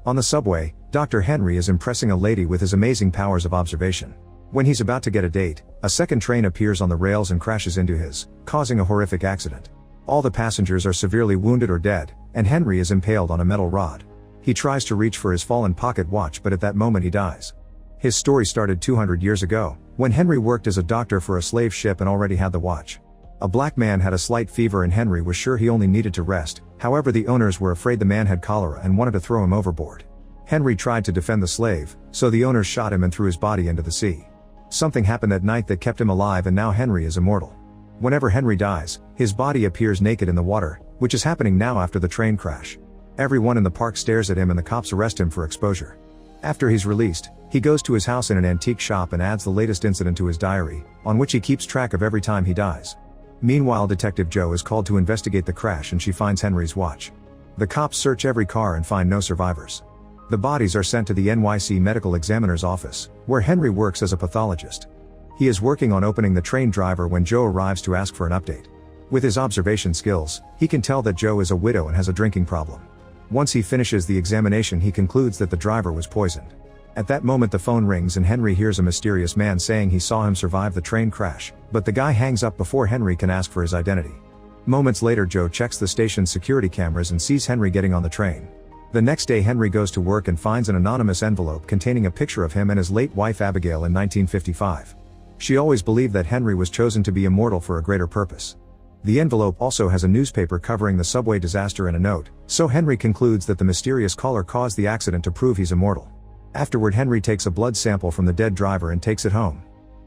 On the subway, Dr. Henry is impressing a lady with his amazing powers of observation. When he's about to get a date, a second train appears on the rails and crashes into his, causing a horrific accident. All the passengers are severely wounded or dead, and Henry is impaled on a metal rod. He tries to reach for his fallen pocket watch, but at that moment he dies. His story started 200 years ago, when Henry worked as a doctor for a slave ship and already had the watch. A black man had a slight fever and Henry was sure he only needed to rest, however the owners were afraid the man had cholera and wanted to throw him overboard. Henry tried to defend the slave, so the owners shot him and threw his body into the sea. Something happened that night that kept him alive and now Henry is immortal. Whenever Henry dies, his body appears naked in the water, which is happening now after the train crash. Everyone in the park stares at him and the cops arrest him for exposure. After he's released, he goes to his house in an antique shop and adds the latest incident to his diary, on which he keeps track of every time he dies. Meanwhile, Detective Jo is called to investigate the crash and she finds Henry's watch. The cops search every car and find no survivors. The bodies are sent to the NYC Medical Examiner's office, where Henry works as a pathologist. He is working on opening the train driver when Jo arrives to ask for an update. With his observation skills, he can tell that Jo is a widow and has a drinking problem. Once he finishes the examination, he concludes that the driver was poisoned. At that moment the phone rings and Henry hears a mysterious man saying he saw him survive the train crash, but the guy hangs up before Henry can ask for his identity. Moments later, Jo checks the station's security cameras and sees Henry getting on the train. The next day Henry goes to work and finds an anonymous envelope containing a picture of him and his late wife Abigail in 1955. She always believed that Henry was chosen to be immortal for a greater purpose. The envelope also has a newspaper covering the subway disaster and a note, so Henry concludes that the mysterious caller caused the accident to prove he's immortal. Afterward, Henry takes a blood sample from the dead driver and takes it home.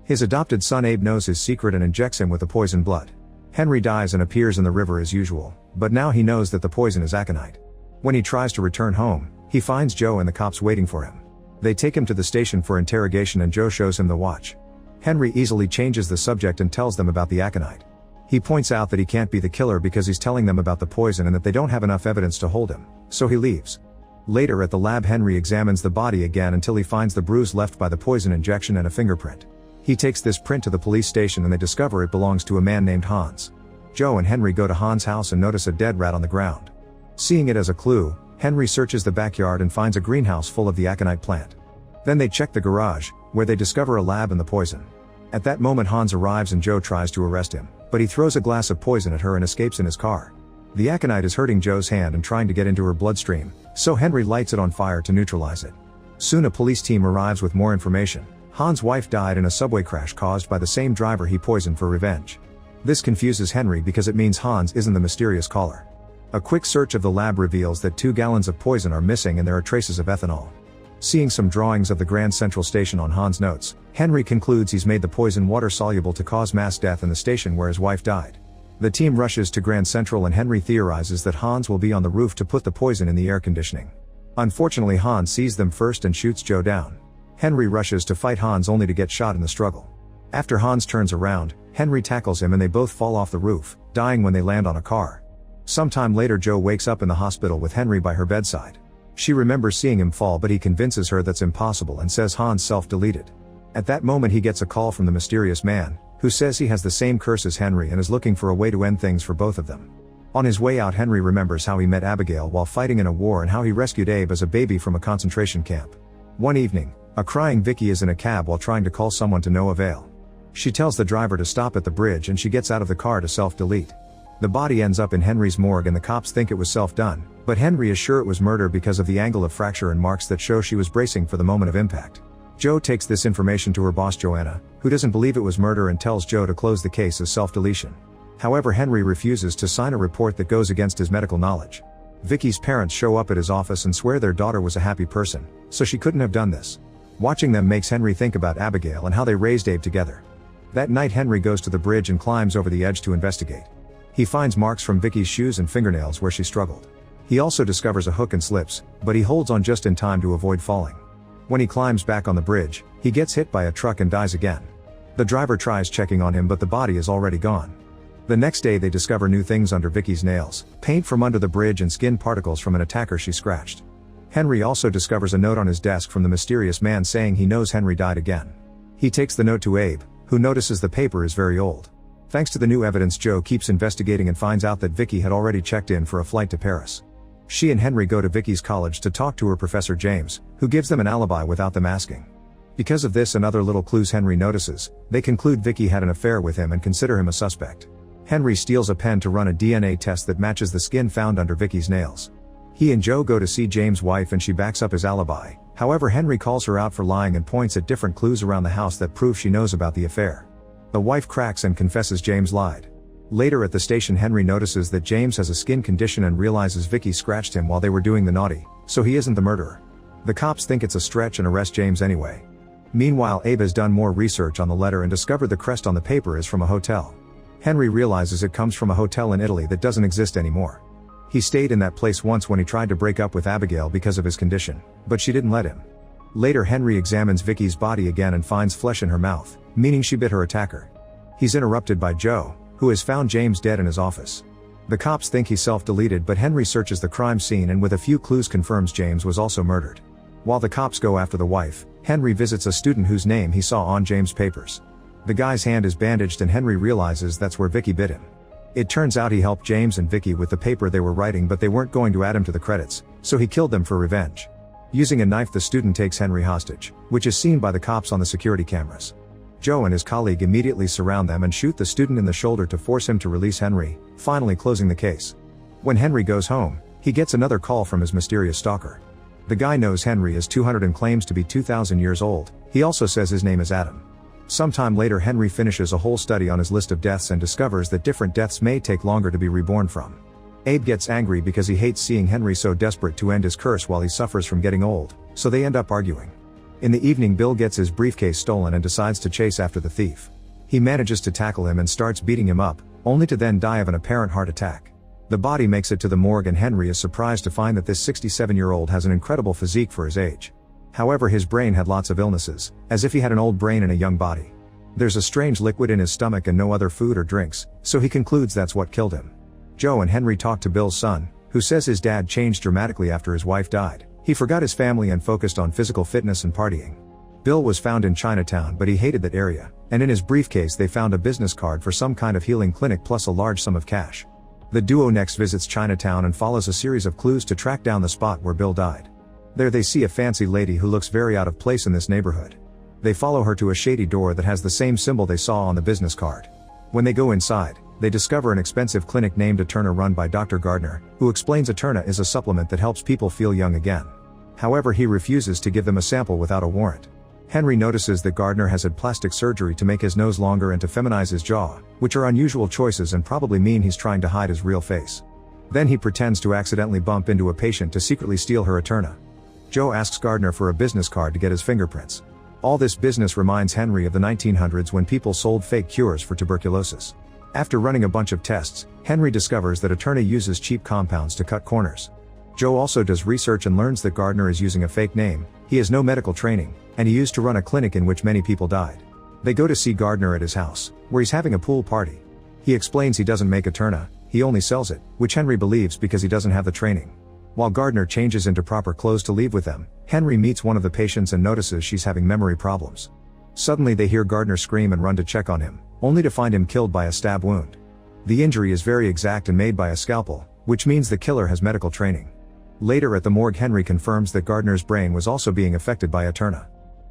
His adopted son Abe knows his secret and injects him with the poison blood. Henry dies and appears in the river as usual, but now he knows that the poison is aconite. When he tries to return home, he finds Jo and the cops waiting for him. They take him to the station for interrogation and Jo shows him the watch. Henry easily changes the subject and tells them about the aconite. He points out that he can't be the killer because he's telling them about the poison and that they don't have enough evidence to hold him, so he leaves. Later at the lab, Henry examines the body again until he finds the bruise left by the poison injection and a fingerprint. He takes this print to the police station and they discover it belongs to a man named Hans. Jo and Henry go to Hans' house and notice a dead rat on the ground. Seeing it as a clue, Henry searches the backyard and finds a greenhouse full of the aconite plant. Then they check the garage, where they discover a lab and the poison. At that moment Hans arrives and Jo tries to arrest him, but he throws a glass of poison at her and escapes in his car. The aconite is hurting Jo's hand and trying to get into her bloodstream, so Henry lights it on fire to neutralize it. Soon a police team arrives with more information. Hans' wife died in a subway crash caused by the same driver he poisoned for revenge. This confuses Henry because it means Hans isn't the mysterious caller. A quick search of the lab reveals that 2 gallons of poison are missing and there are traces of ethanol. Seeing some drawings of the Grand Central Station on Hans' notes, Henry concludes he's made the poison water soluble to cause mass death in the station where his wife died. The team rushes to Grand Central and Henry theorizes that Hans will be on the roof to put the poison in the air conditioning. Unfortunately, Hans sees them first and shoots Jo down. Henry rushes to fight Hans only to get shot in the struggle. After Hans turns around, Henry tackles him and they both fall off the roof, dying when they land on a car. Sometime later, Jo wakes up in the hospital with Henry by her bedside. She remembers seeing him fall, but he convinces her that's impossible and says Hans self-deleted. At that moment he gets a call from the mysterious man, who says he has the same curse as Henry and is looking for a way to end things for both of them. On his way out, Henry remembers how he met Abigail while fighting in a war and how he rescued Abe as a baby from a concentration camp. One evening, a crying Vicky is in a cab while trying to call someone to no avail. She tells the driver to stop at the bridge and she gets out of the car to self-delete. The body ends up in Henry's morgue and the cops think it was self-done, but Henry is sure it was murder because of the angle of fracture and marks that show she was bracing for the moment of impact. Jo takes this information to her boss Joanna, who doesn't believe it was murder and tells Jo to close the case as self-deletion. However, Henry refuses to sign a report that goes against his medical knowledge. Vicky's parents show up at his office and swear their daughter was a happy person, so she couldn't have done this. Watching them makes Henry think about Abigail and how they raised Abe together. That night Henry goes to the bridge and climbs over the edge to investigate. He finds marks from Vicky's shoes and fingernails where she struggled. He also discovers a hook and slips, but he holds on just in time to avoid falling. When he climbs back on the bridge, he gets hit by a truck and dies again. The driver tries checking on him, but the body is already gone. The next day they discover new things under Vicky's nails, paint from under the bridge and skin particles from an attacker she scratched. Henry also discovers a note on his desk from the mysterious man saying he knows Henry died again. He takes the note to Abe, who notices the paper is very old. Thanks to the new evidence, Jo keeps investigating and finds out that Vicky had already checked in for a flight to Paris. She and Henry go to Vicky's college to talk to her professor James, who gives them an alibi without them asking. Because of this and other little clues Henry notices, they conclude Vicky had an affair with him and consider him a suspect. Henry steals a pen to run a DNA test that matches the skin found under Vicky's nails. He and Joe go to see James' wife and she backs up his alibi. However, Henry calls her out for lying and points at different clues around the house that prove she knows about the affair. The wife cracks and confesses James lied. Later at the station, Henry notices that James has a skin condition and realizes Vicky scratched him while they were doing the naughty, so he isn't the murderer. The cops think it's a stretch and arrest James anyway. Meanwhile, Abe has done more research on the letter and discovered the crest on the paper is from a hotel. Henry realizes it comes from a hotel in Italy that doesn't exist anymore. He stayed in that place once when he tried to break up with Abigail because of his condition, but she didn't let him. Later, Henry examines Vicky's body again and finds flesh in her mouth, meaning she bit her attacker. He's interrupted by Joe, who has found James dead in his office. The cops think he self-deleted, but Henry searches the crime scene and with a few clues confirms James was also murdered. While the cops go after the wife, Henry visits a student whose name he saw on James' papers. The guy's hand is bandaged and Henry realizes that's where Vicky bit him. It turns out he helped James and Vicky with the paper they were writing, but they weren't going to add him to the credits, so he killed them for revenge. Using a knife, the student takes Henry hostage, which is seen by the cops on the security cameras. Joe and his colleague immediately surround them and shoot the student in the shoulder to force him to release Henry, finally closing the case. When Henry goes home, he gets another call from his mysterious stalker. The guy knows Henry is 200 and claims to be 2,000 years old. He also says his name is Adam. Sometime later, Henry finishes a whole study on his list of deaths and discovers that different deaths may take longer to be reborn from. Abe gets angry because he hates seeing Henry so desperate to end his curse while he suffers from getting old, so they end up arguing. In the evening, Bill gets his briefcase stolen and decides to chase after the thief. He manages to tackle him and starts beating him up, only to then die of an apparent heart attack. The body makes it to the morgue and Henry is surprised to find that this 67-year-old has an incredible physique for his age. However, his brain had lots of illnesses, as if he had an old brain in a young body. There's a strange liquid in his stomach and no other food or drinks, so he concludes that's what killed him. Joe and Henry talk to Bill's son, who says his dad changed dramatically after his wife died. He forgot his family and focused on physical fitness and partying. Bill was found in Chinatown, but he hated that area, and in his briefcase they found a business card for some kind of healing clinic plus a large sum of cash. The duo next visits Chinatown and follows a series of clues to track down the spot where Bill died. There they see a fancy lady who looks very out of place in this neighborhood. They follow her to a shady door that has the same symbol they saw on the business card. When they go inside, they discover an expensive clinic named Eterna run by Dr. Gardner, who explains Eterna is a supplement that helps people feel young again. However, he refuses to give them a sample without a warrant. Henry notices that Gardner has had plastic surgery to make his nose longer and to feminize his jaw, which are unusual choices and probably mean he's trying to hide his real face. Then he pretends to accidentally bump into a patient to secretly steal her Eterna. Joe asks Gardner for a business card to get his fingerprints. All this business reminds Henry of the 1900s when people sold fake cures for tuberculosis. After running a bunch of tests, Henry discovers that Eterna uses cheap compounds to cut corners. Joe also does research and learns that Gardner is using a fake name. He has no medical training, and he used to run a clinic in which many people died. They go to see Gardner at his house, where he's having a pool party. He explains he doesn't make Eterna, he only sells it, which Henry believes because he doesn't have the training. While Gardner changes into proper clothes to leave with them, Henry meets one of the patients and notices she's having memory problems. Suddenly they hear Gardner scream and run to check on him, only to find him killed by a stab wound. The injury is very exact and made by a scalpel, which means the killer has medical training. Later at the morgue, Henry confirms that Gardner's brain was also being affected by Eterna.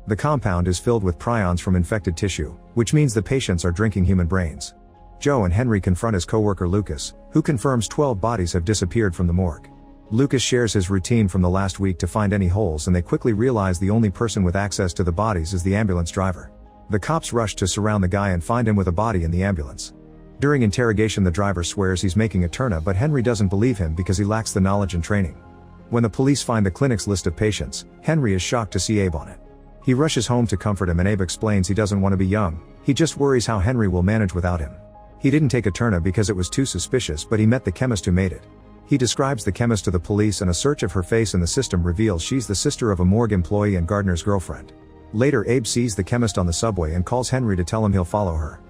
The compound is filled with prions from infected tissue, which means the patients are drinking human brains. Joe and Henry confront his co-worker Lucas, who confirms 12 bodies have disappeared from the morgue. Lucas shares his routine from the last week to find any holes, and they quickly realize the only person with access to the bodies is the ambulance driver. The cops rush to surround the guy and find him with a body in the ambulance. During interrogation, the driver swears he's making Eterna, but Henry doesn't believe him because he lacks the knowledge and training. When the police find the clinic's list of patients, Henry is shocked to see Abe on it. He rushes home to comfort him and Abe explains he doesn't want to be young, he just worries how Henry will manage without him. He didn't take Eterna because it was too suspicious, but he met the chemist who made it. He describes the chemist to the police and a search of her face in the system reveals she's the sister of a morgue employee and Gardner's girlfriend. Later, Abe sees the chemist on the subway and calls Henry to tell him he'll follow her.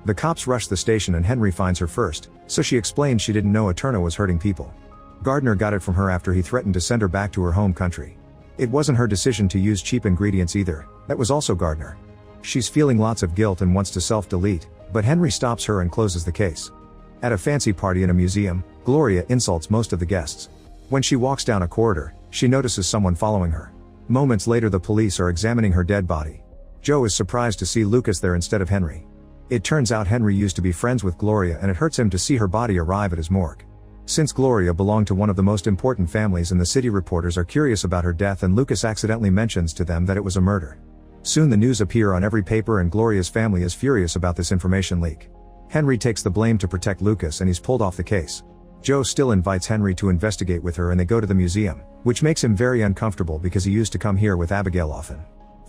The cops rush the station and Henry finds her first, so she explains she didn't know Eterna was hurting people. Gardner got it from her after he threatened to send her back to her home country. It wasn't her decision to use cheap ingredients either, that was also Gardner. She's feeling lots of guilt and wants to self-delete, but Henry stops her and closes the case. At a fancy party in a museum, Gloria insults most of the guests. When she walks down a corridor, she notices someone following her. Moments later, the police are examining her dead body. Joe is surprised to see Lucas there instead of Henry. It turns out Henry used to be friends with Gloria, and it hurts him to see her body arrive at his morgue. Since Gloria belonged to one of the most important families in the city, reporters are curious about her death, and Lucas accidentally mentions to them that it was a murder. Soon the news appear on every paper, and Gloria's family is furious about this information leak. Henry takes the blame to protect Lucas, and he's pulled off the case. Joe still invites Henry to investigate with her, and they go to the museum, which makes him very uncomfortable because he used to come here with Abigail often.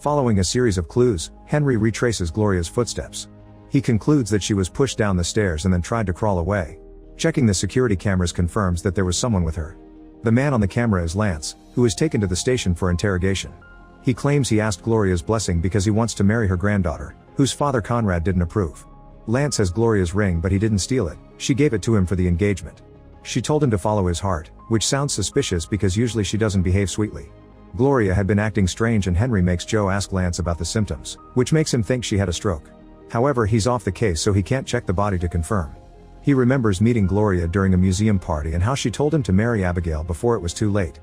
Following a series of clues, Henry retraces Gloria's footsteps. He concludes that she was pushed down the stairs and then tried to crawl away. Checking the security cameras confirms that there was someone with her. The man on the camera is Lance, who is taken to the station for interrogation. He claims he asked Gloria's blessing because he wants to marry her granddaughter, whose father Conrad didn't approve. Lance has Gloria's ring, but he didn't steal it. She gave it to him for the engagement. She told him to follow his heart, which sounds suspicious because usually she doesn't behave sweetly. Gloria had been acting strange, and Henry makes Joe ask Lance about the symptoms, which makes him think she had a stroke. However, he's off the case, so he can't check the body to confirm. He remembers meeting Gloria during a museum party and how she told him to marry Abigail before it was too late.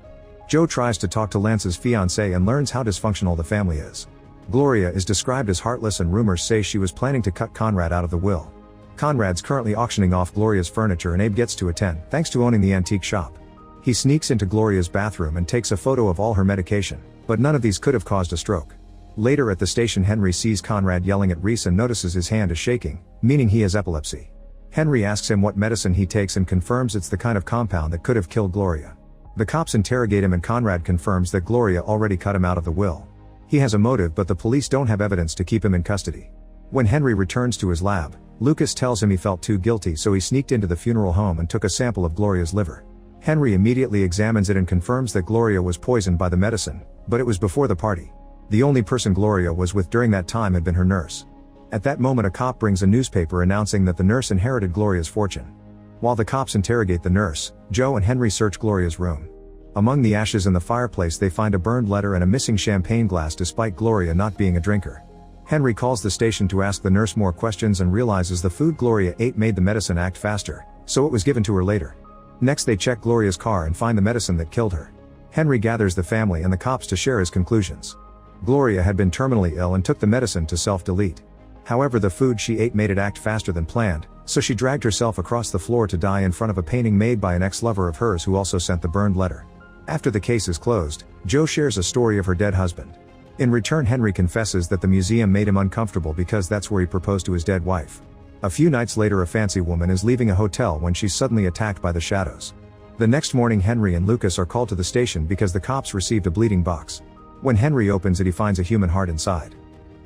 Joe tries to talk to Lance's fiancée and learns how dysfunctional the family is. Gloria is described as heartless, and rumors say she was planning to cut Conrad out of the will. Conrad's currently auctioning off Gloria's furniture, and Abe gets to attend, thanks to owning the antique shop. He sneaks into Gloria's bathroom and takes a photo of all her medication, but none of these could have caused a stroke. Later at the station, Henry sees Conrad yelling at Reese and notices his hand is shaking, meaning he has epilepsy. Henry asks him what medicine he takes and confirms it's the kind of compound that could have killed Gloria. The cops interrogate him, and Conrad confirms that Gloria already cut him out of the will. He has a motive, but the police don't have evidence to keep him in custody. When Henry returns to his lab, Lucas tells him he felt too guilty, so he sneaked into the funeral home and took a sample of Gloria's liver. Henry immediately examines it and confirms that Gloria was poisoned by the medicine, but it was before the party. The only person Gloria was with during that time had been her nurse. At that moment, a cop brings a newspaper announcing that the nurse inherited Gloria's fortune. While the cops interrogate the nurse, Joe and Henry search Gloria's room. Among the ashes in the fireplace, they find a burned letter and a missing champagne glass, despite Gloria not being a drinker. Henry calls the station to ask the nurse more questions and realizes the food Gloria ate made the medicine act faster, so it was given to her later. Next, they check Gloria's car and find the medicine that killed her. Henry gathers the family and the cops to share his conclusions. Gloria had been terminally ill and took the medicine to self-delete. However, the food she ate made it act faster than planned, so she dragged herself across the floor to die in front of a painting made by an ex-lover of hers who also sent the burned letter. After the case is closed, Joe shares a story of her dead husband. In return, Henry confesses that the museum made him uncomfortable because that's where he proposed to his dead wife. A few nights later, a fancy woman is leaving a hotel when she's suddenly attacked by the shadows. The next morning, Henry and Lucas are called to the station because the cops received a bleeding box. When Henry opens it, he finds a human heart inside.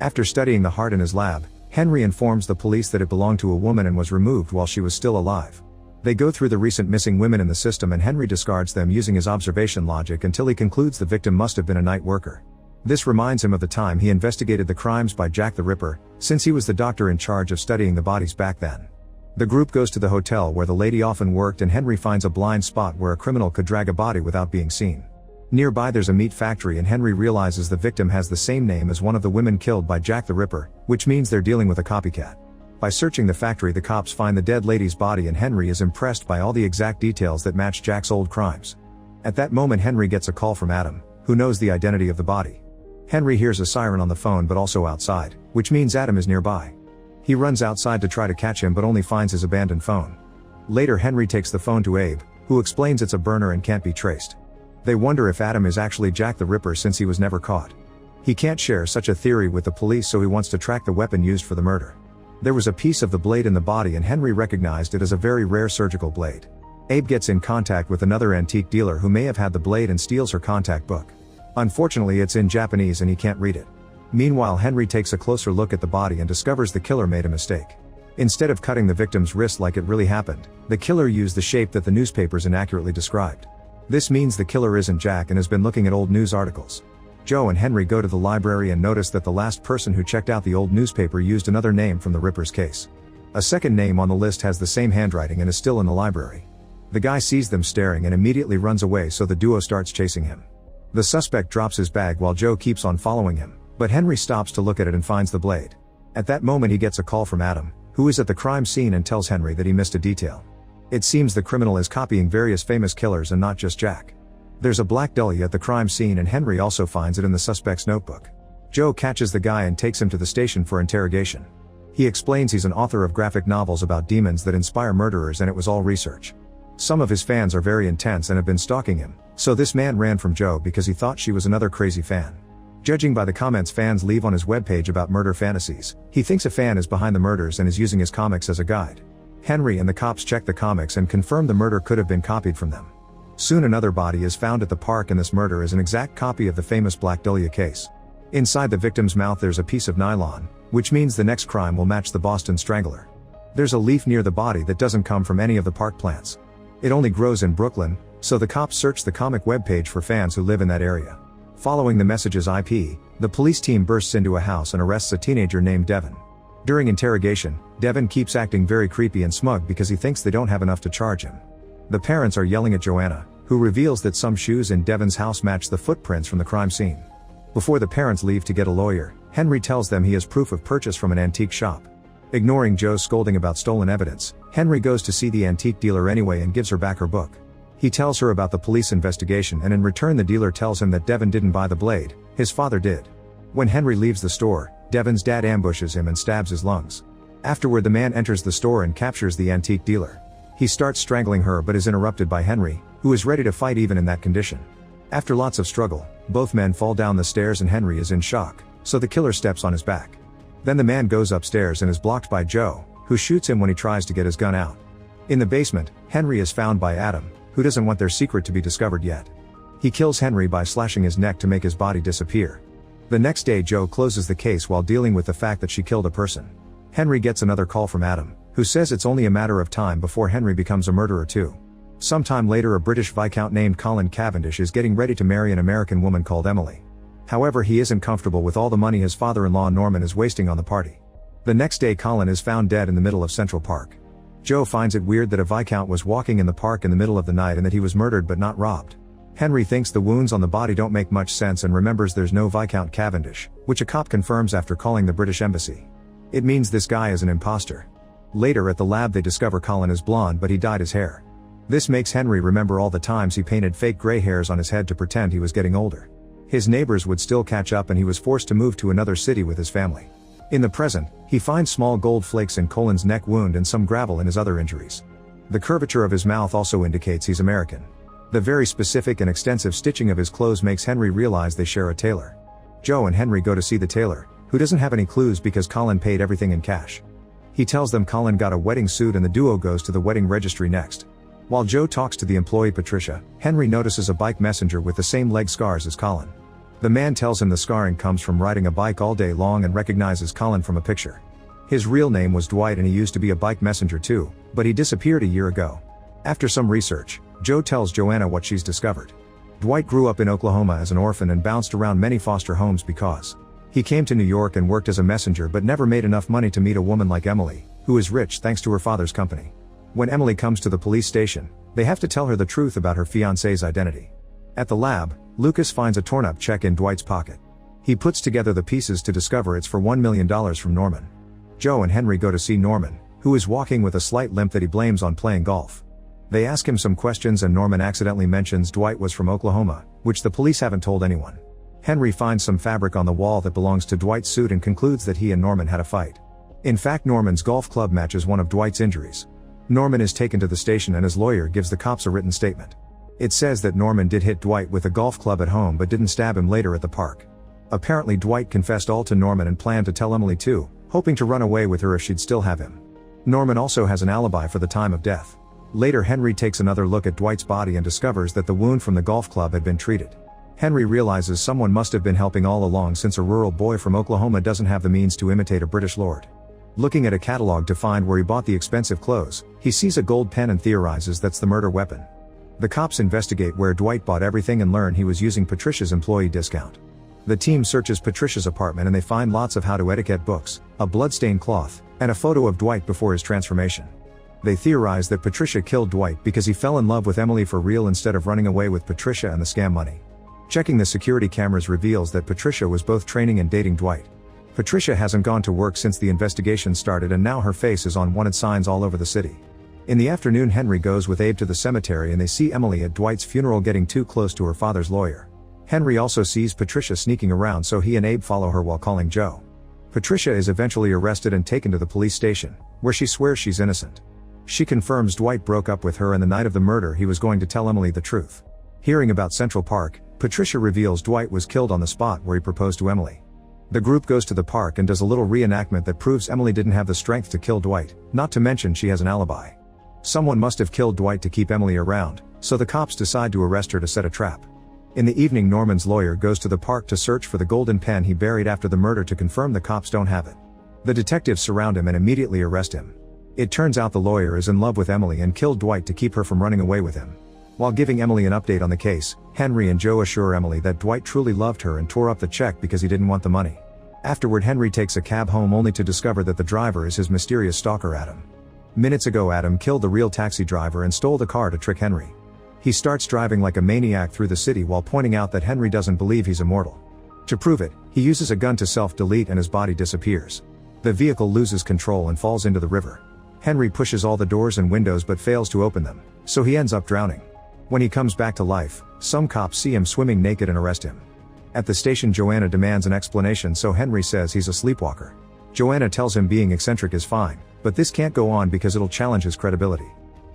After studying the heart in his lab, Henry informs the police that it belonged to a woman and was removed while she was still alive. They go through the recent missing women in the system, and Henry discards them using his observation logic until he concludes the victim must have been a night worker. This reminds him of the time he investigated the crimes by Jack the Ripper, since he was the doctor in charge of studying the bodies back then. The group goes to the hotel where the lady often worked, and Henry finds a blind spot where a criminal could drag a body without being seen. Nearby there's a meat factory, and Henry realizes the victim has the same name as one of the women killed by Jack the Ripper, which means they're dealing with a copycat. By searching the factory, the cops find the dead lady's body, and Henry is impressed by all the exact details that match Jack's old crimes. At that moment, Henry gets a call from Adam, who knows the identity of the body. Henry hears a siren on the phone but also outside, which means Adam is nearby. He runs outside to try to catch him but only finds his abandoned phone. Later, Henry takes the phone to Abe, who explains it's a burner and can't be traced. They wonder if Adam is actually Jack the Ripper since he was never caught. He can't share such a theory with the police, so he wants to track the weapon used for the murder. There was a piece of the blade in the body, and Henry recognized it as a very rare surgical blade. Abe gets in contact with another antique dealer who may have had the blade and steals her contact book. Unfortunately, it's in Japanese and he can't read it. Meanwhile, Henry takes a closer look at the body and discovers the killer made a mistake. Instead of cutting the victim's wrist like it really happened, the killer used the shape that the newspapers inaccurately described. This means the killer isn't Jack and has been looking at old news articles. Joe and Henry go to the library and notice that the last person who checked out the old newspaper used another name from the Ripper's case. A second name on the list has the same handwriting and is still in the library. The guy sees them staring and immediately runs away, so the duo starts chasing him. The suspect drops his bag while Joe keeps on following him, but Henry stops to look at it and finds the blade. At that moment, he gets a call from Adam, who is at the crime scene and tells Henry that he missed a detail. It seems the criminal is copying various famous killers and not just Jack. There's a black dahlia at the crime scene and Henry also finds it in the suspect's notebook. Joe catches the guy and takes him to the station for interrogation. He explains he's an author of graphic novels about demons that inspire murderers and it was all research. Some of his fans are very intense and have been stalking him, so this man ran from Joe because he thought she was another crazy fan. Judging by the comments fans leave on his webpage about murder fantasies, he thinks a fan is behind the murders and is using his comics as a guide. Henry and the cops check the comics and confirm the murder could have been copied from them. Soon another body is found at the park and this murder is an exact copy of the famous Black Dahlia case. Inside the victim's mouth there's a piece of nylon, which means the next crime will match the Boston Strangler. There's a leaf near the body that doesn't come from any of the park plants. It only grows in Brooklyn, so the cops search the comic webpage for fans who live in that area. Following the message's IP, the police team bursts into a house and arrests a teenager named Devin. During interrogation, Devin keeps acting very creepy and smug because he thinks they don't have enough to charge him. The parents are yelling at Joanna, who reveals that some shoes in Devin's house match the footprints from the crime scene. Before the parents leave to get a lawyer, Henry tells them he has proof of purchase from an antique shop. Ignoring Joe's scolding about stolen evidence, Henry goes to see the antique dealer anyway and gives her back her book. He tells her about the police investigation and in return the dealer tells him that Devin didn't buy the blade, his father did. When Henry leaves the store, Devin's dad ambushes him and stabs his lungs. Afterward the man enters the store and captures the antique dealer. He starts strangling her but is interrupted by Henry, who is ready to fight even in that condition. After lots of struggle, both men fall down the stairs and Henry is in shock, so the killer steps on his back. Then the man goes upstairs and is blocked by Joe, who shoots him when he tries to get his gun out. In the basement, Henry is found by Adam, who doesn't want their secret to be discovered yet. He kills Henry by slashing his neck to make his body disappear. The next day Joe closes the case while dealing with the fact that she killed a person. Henry gets another call from Adam, who says it's only a matter of time before Henry becomes a murderer too. Sometime later a British Viscount named Colin Cavendish is getting ready to marry an American woman called Emily. However, he isn't comfortable with all the money his father-in-law Norman is wasting on the party. The next day Colin is found dead in the middle of Central Park. Joe finds it weird that a Viscount was walking in the park in the middle of the night and that he was murdered but not robbed. Henry thinks the wounds on the body don't make much sense and remembers there's no Viscount Cavendish, which a cop confirms after calling the British Embassy. It means this guy is an imposter. Later at the lab they discover Colin is blonde but he dyed his hair. This makes Henry remember all the times he painted fake gray hairs on his head to pretend he was getting older. His neighbors would still catch up and he was forced to move to another city with his family. In the present, he finds small gold flakes in Colin's neck wound and some gravel in his other injuries. The curvature of his mouth also indicates he's American. The very specific and extensive stitching of his clothes makes Henry realize they share a tailor. Joe and Henry go to see the tailor, who doesn't have any clues because Colin paid everything in cash. He tells them Colin got a wedding suit and the duo goes to the wedding registry next. While Joe talks to the employee Patricia, Henry notices a bike messenger with the same leg scars as Colin. The man tells him the scarring comes from riding a bike all day long and recognizes Colin from a picture. His real name was Dwight and he used to be a bike messenger too, but he disappeared a year ago. After some research, Joe tells Joanna what she's discovered. Dwight grew up in Oklahoma as an orphan and bounced around many foster homes because he came to New York and worked as a messenger but never made enough money to meet a woman like Emily, who is rich thanks to her father's company. When Emily comes to the police station, they have to tell her the truth about her fiancé's identity. At the lab, Lucas finds a torn-up check in Dwight's pocket. He puts together the pieces to discover it's for $1 million from Norman. Joe and Henry go to see Norman, who is walking with a slight limp that he blames on playing golf. They ask him some questions and Norman accidentally mentions Dwight was from Oklahoma, which the police haven't told anyone. Henry finds some fabric on the wall that belongs to Dwight's suit and concludes that he and Norman had a fight. In fact, Norman's golf club matches one of Dwight's injuries. Norman is taken to the station and his lawyer gives the cops a written statement. It says that Norman did hit Dwight with a golf club at home but didn't stab him later at the park. Apparently Dwight confessed all to Norman and planned to tell Emily too, hoping to run away with her if she'd still have him. Norman also has an alibi for the time of death. Later Henry takes another look at Dwight's body and discovers that the wound from the golf club had been treated. Henry realizes someone must have been helping all along since a rural boy from Oklahoma doesn't have the means to imitate a British lord. Looking at a catalog to find where he bought the expensive clothes, he sees a gold pen and theorizes that's the murder weapon. The cops investigate where Dwight bought everything and learn he was using Patricia's employee discount. The team searches Patricia's apartment and they find lots of how-to etiquette books, a blood-stained cloth, and a photo of Dwight before his transformation. They theorize that Patricia killed Dwight because he fell in love with Emily for real instead of running away with Patricia and the scam money. Checking the security cameras reveals that Patricia was both training and dating Dwight. Patricia hasn't gone to work since the investigation started and now her face is on wanted signs all over the city. In the afternoon, Henry goes with Abe to the cemetery and they see Emily at Dwight's funeral getting too close to her father's lawyer. Henry also sees Patricia sneaking around, so he and Abe follow her while calling Joe. Patricia is eventually arrested and taken to the police station, where she swears she's innocent. She confirms Dwight broke up with her and the night of the murder he was going to tell Emily the truth. Hearing about Central Park, Patricia reveals Dwight was killed on the spot where he proposed to Emily. The group goes to the park and does a little reenactment that proves Emily didn't have the strength to kill Dwight, not to mention she has an alibi. Someone must have killed Dwight to keep Emily around, so the cops decide to arrest her to set a trap. In the evening, Norman's lawyer goes to the park to search for the golden pen he buried after the murder to confirm the cops don't have it. The detectives surround him and immediately arrest him. It turns out the lawyer is in love with Emily and killed Dwight to keep her from running away with him. While giving Emily an update on the case, Henry and Joe assure Emily that Dwight truly loved her and tore up the check because he didn't want the money. Afterward, Henry takes a cab home only to discover that the driver is his mysterious stalker Adam. Minutes ago, Adam killed the real taxi driver and stole the car to trick Henry. He starts driving like a maniac through the city while pointing out that Henry doesn't believe he's immortal. To prove it, he uses a gun to self-delete and his body disappears. The vehicle loses control and falls into the river. Henry pushes all the doors and windows but fails to open them, so he ends up drowning. When he comes back to life, some cops see him swimming naked and arrest him. At the station, Joanna demands an explanation, so Henry says he's a sleepwalker. Joanna tells him being eccentric is fine, but this can't go on because it'll challenge his credibility.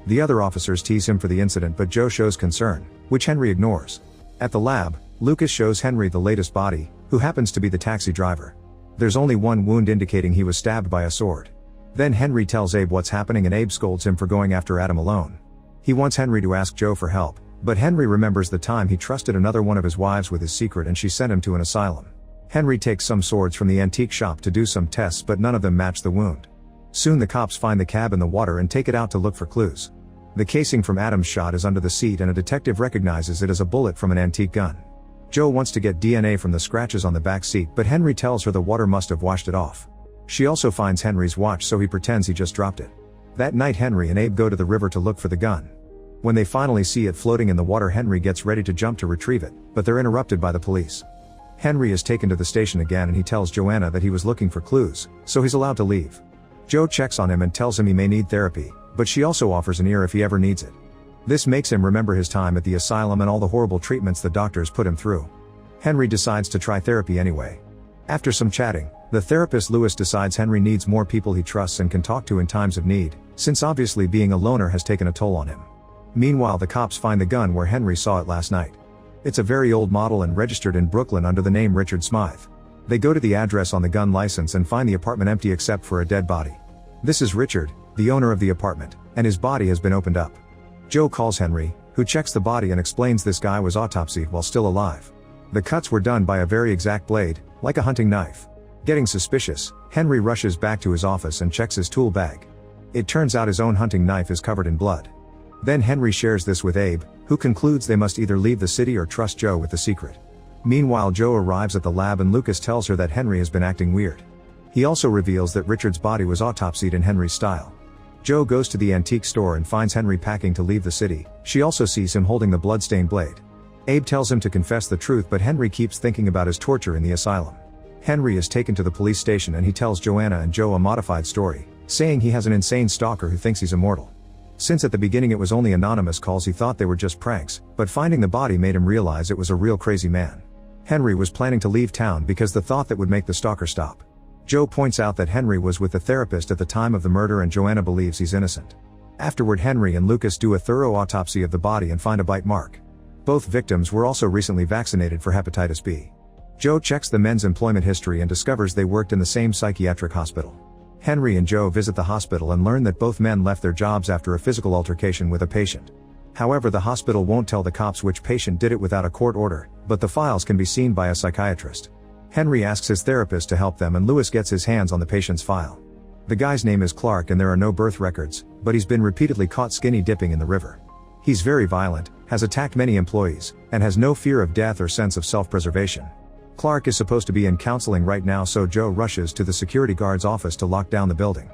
The other officers tease him for the incident, but Joe shows concern, which Henry ignores. At the lab, Lucas shows Henry the latest body, who happens to be the taxi driver. There's only one wound indicating he was stabbed by a sword. Then Henry tells Abe what's happening and Abe scolds him for going after Adam alone. He wants Henry to ask Joe for help, but Henry remembers the time he trusted another one of his wives with his secret and she sent him to an asylum. Henry takes some swords from the antique shop to do some tests, but none of them match the wound. Soon the cops find the cab in the water and take it out to look for clues. The casing from Adam's shot is under the seat and a detective recognizes it as a bullet from an antique gun. Joe wants to get DNA from the scratches on the back seat, but Henry tells her the water must have washed it off. She also finds Henry's watch, so he pretends he just dropped it. That night, Henry and Abe go to the river to look for the gun. When they finally see it floating in the water, Henry gets ready to jump to retrieve it, but they're interrupted by the police. Henry is taken to the station again and he tells Joanna that he was looking for clues, so he's allowed to leave. Joe checks on him and tells him he may need therapy, but she also offers an ear if he ever needs it. This makes him remember his time at the asylum and all the horrible treatments the doctors put him through. Henry decides to try therapy anyway. After some chatting, the therapist Lewis decides Henry needs more people he trusts and can talk to in times of need, since obviously being a loner has taken a toll on him. Meanwhile, the cops find the gun where Henry saw it last night. It's a very old model and registered in Brooklyn under the name Richard Smythe. They go to the address on the gun license and find the apartment empty except for a dead body. This is Richard, the owner of the apartment, and his body has been opened up. Joe calls Henry, who checks the body and explains this guy was autopsied while still alive. The cuts were done by a very exact blade, like a hunting knife. Getting suspicious, Henry rushes back to his office and checks his tool bag. It turns out his own hunting knife is covered in blood. Then Henry shares this with Abe, who concludes they must either leave the city or trust Joe with the secret. Meanwhile, Joe arrives at the lab and Lucas tells her that Henry has been acting weird. He also reveals that Richard's body was autopsied in Henry's style. Joe goes to the antique store and finds Henry packing to leave the city. She also sees him holding the bloodstained blade. Abe tells him to confess the truth, but Henry keeps thinking about his torture in the asylum. Henry is taken to the police station and he tells Joanna and Joe a modified story, saying he has an insane stalker who thinks he's immortal. Since at the beginning it was only anonymous calls, he thought they were just pranks, but finding the body made him realize it was a real crazy man. Henry was planning to leave town because the thought that would make the stalker stop. Joe points out that Henry was with the therapist at the time of the murder and Joanna believes he's innocent. Afterward, Henry and Lucas do a thorough autopsy of the body and find a bite mark. Both victims were also recently vaccinated for hepatitis B. Joe checks the men's employment history and discovers they worked in the same psychiatric hospital. Henry and Joe visit the hospital and learn that both men left their jobs after a physical altercation with a patient. However, the hospital won't tell the cops which patient did it without a court order, but the files can be seen by a psychiatrist. Henry asks his therapist to help them and Lewis gets his hands on the patient's file. The guy's name is Clark and there are no birth records, but he's been repeatedly caught skinny dipping in the river. He's very violent, has attacked many employees, and has no fear of death or sense of self-preservation. Clark is supposed to be in counseling right now, so Joe rushes to the security guard's office to lock down the building.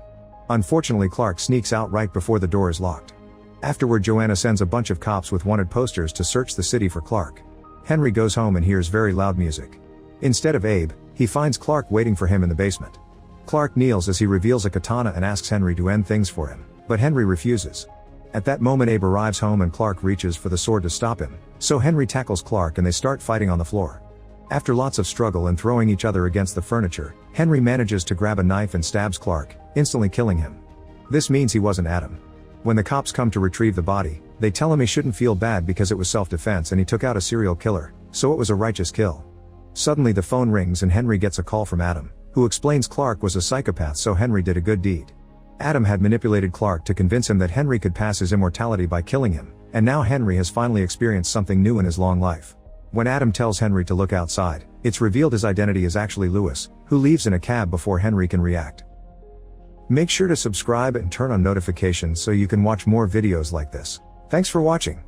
Unfortunately, Clark sneaks out right before the door is locked. Afterward, Joanna sends a bunch of cops with wanted posters to search the city for Clark. Henry goes home and hears very loud music. Instead of Abe, he finds Clark waiting for him in the basement. Clark kneels as he reveals a katana and asks Henry to end things for him, But Henry refuses. At that moment Abe arrives home and Clark reaches for the sword to stop him, so Henry tackles Clark and they start fighting on the floor. After lots of struggle and throwing each other against the furniture, Henry manages to grab a knife and stabs Clark, instantly killing him. This means he wasn't Adam. When the cops come to retrieve the body, they tell him he shouldn't feel bad because it was self-defense and he took out a serial killer, so it was a righteous kill. Suddenly the phone rings and Henry gets a call from Adam, who explains Clark was a psychopath, so Henry did a good deed. Adam had manipulated Clark to convince him that Henry could pass his immortality by killing him, and now Henry has finally experienced something new in his long life. When Adam tells Henry to look outside, it's revealed his identity is actually Lewis, who leaves in a cab before Henry can react. Make sure to subscribe and turn on notifications so you can watch more videos like this. Thanks for watching.